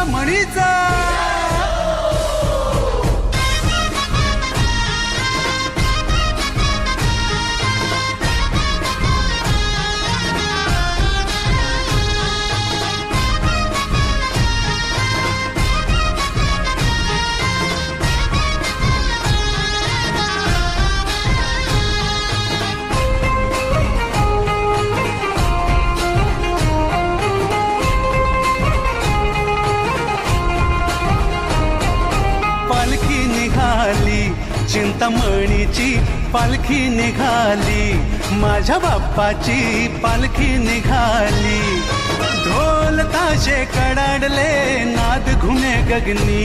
चिंतामणीचा. पालखी निघाली चिंतामणीची, पालखी निघाली माझ्या बाप्पाची, पालखी निघाली. ढोल ताशे कडाडले नाद घुमे गगनी,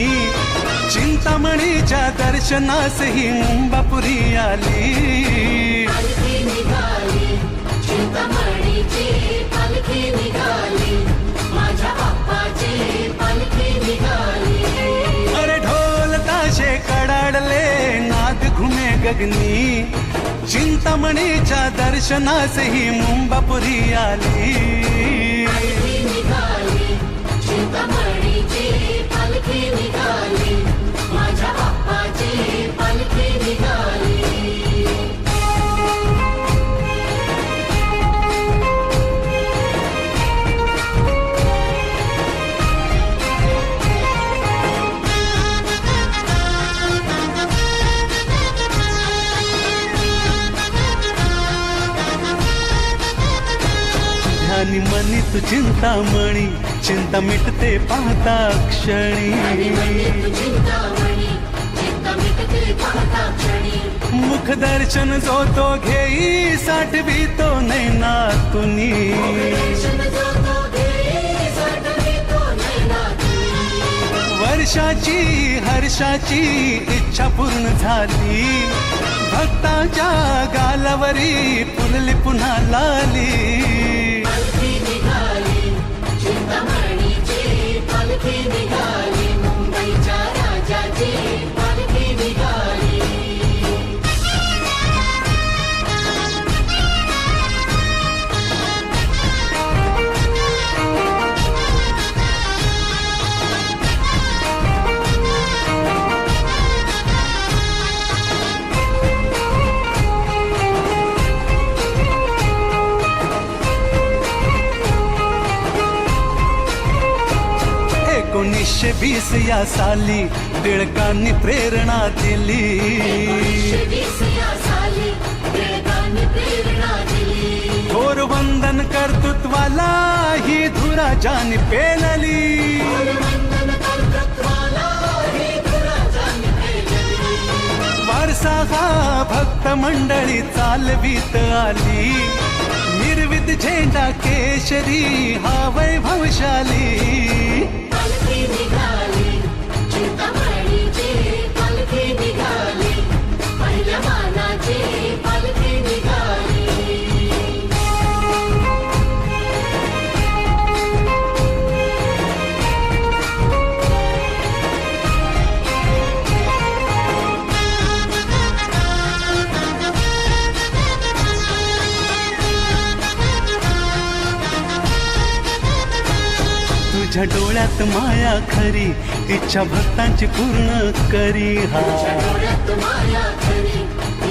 चिंतामणीच्या दर्शनास ही मुंबापुरी आली. पालखी निघाली चिंतामणीची, पालखी निघाली माझ्या बाप्पाची, पालखी निघाली. अरे ढोल ताशे कडाडले नाद घुमे गगनी, चिंतामणीच्या दर्शनास ही मुंबापुरी आली. पालखी निघाली चिंतामणीची, पालखी निघाली माझ्या बाप्पाची, पालखी निघाली. ध्यानी मनी तू चिंतामणी, चिंता मिटते पाहता क्षणी. चिंतामणी चिंता मिटते पाहता क्षणी. मुख दर्शन जो तो घेई, साठवी तो नैनातुनी. दर्शन जो तो घेई, साठवी तो नैनातुनी. वर्षाची हर्षाची इच्छा पूर्ण झाली, भक्ताच्या गालावरी फुलली पुन्हा लाली. पालखी निघाली चिंतामणीची, पालखी निघाली मुंबईच्या राजाची, पालखी निघाली. एकोणीसशे 20 या साली टिळकांनी प्रेरणा दिली. 1920 या साली टिळकांनी प्रेरणा दिली. थोर वंदन कर्तृत्वाला ही धुरा जानी पेलली. वंदन कर्तृत्वाला ही धुराजानी पेलली. वारसा हा भक्त मंडळी चालवीत आली, निर्वित झेंडा केशरी हा वैभवशाली. पालखी निघाली चिंतामणीची, पालखी निघाली पहिल्या मानाची, पालखी निघाली. तुझ्या डोळ्यात माया खरी, इच्छा भक्तांची पूर्ण करी. हा डोळ्यात माया खरी,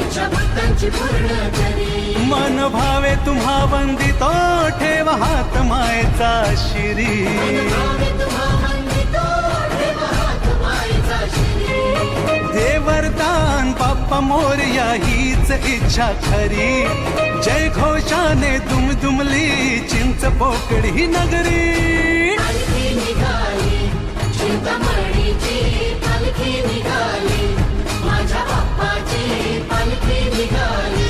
इच्छा भक्तांची पूर्ण करी. मन भावे तुम्हा वंदितो, ठेवा हात मायेचा शिरी. भावे तुम्हा वंदितो, ठेवा हात मायेचा शिरी. दे वरदान बाप्पा मोरया हीच इच्छा खरी. जय घोषाने दुमदुमली चिंच पोकळी नगरी. पालखी निघाली चिंतामणीची, पालखी निघाली माझ्या बाप्पाची, पालखी निघाली.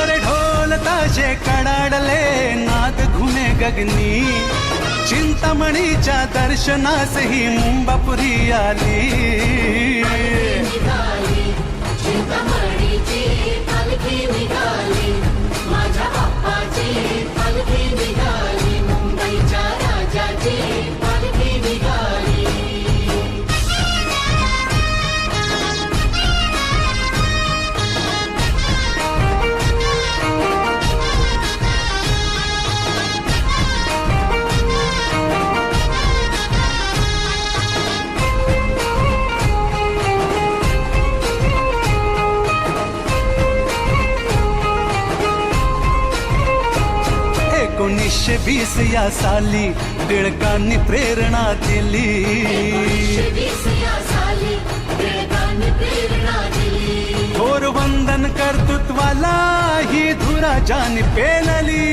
अरे ढोल ताशे कडाडले नाद घुमे गगनी, चिंतामणीच्या दर्शनास ही मुंबापुरी आली. निघाली चिंतामणीची, पालखी निघाली माझ्या बाप्पाची, पालखी निघाली मुंबईच्या राजाची, पालखी निघाली. 1920 या साली टिळकांनी प्रेरणा दिली. 1920 या साली टिळकांनी प्रेरणा दिली. थोर वंदन कर्तृत्वाला ही धुरा जान पेलली.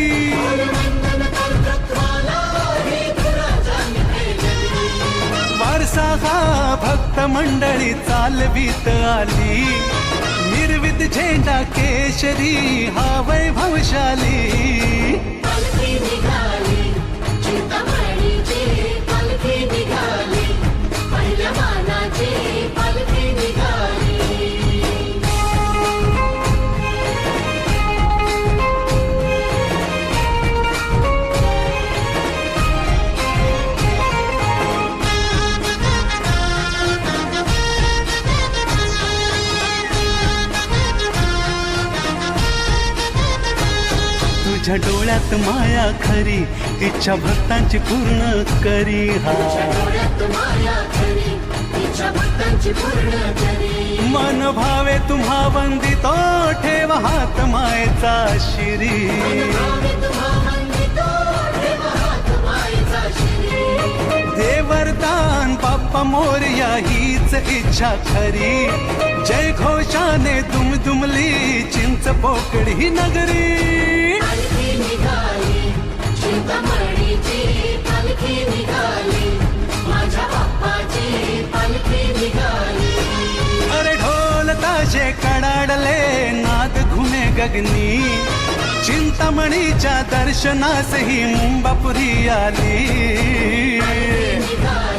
वंदन कर्तृत्वाला ही धुरा जान पेलली. वारसा हा भक्त मंडळी चालवीत आली. निर्वित झेंडा केशरी हा वैभवशाली. पालखी निघाली चिंतामणीची पालखी निघाली. पहिल्या मानाची पालखी निघाली. तुझ्या डोळ्यात माया खरी इच्छा भक्तांची पूर्ण करी. हा डोळ्यात माया खरी इच्छा भक्तांची पूर्ण करी. मन भावे तुम्हा वंदितो ठेवा हात मायेचा शिरी. भावे तुम्हा वंदितो ठेवा हात मायेचा शिरी. दे वरदान बाप्पा मोरया हीच इच्छा खरी. जय घोषाने दुमदुमली चिंच पोकळी नगरी. पालखी निघाली चिंतामणीची पालखी निघाली. माझ्या बाप्पाची पालखी निघाली. अरे ढोल ताशे कडाडले नाद घुमे गगनी. चिंतामणीच्या दर्शनास ही मुंबापुरी आली. निघाली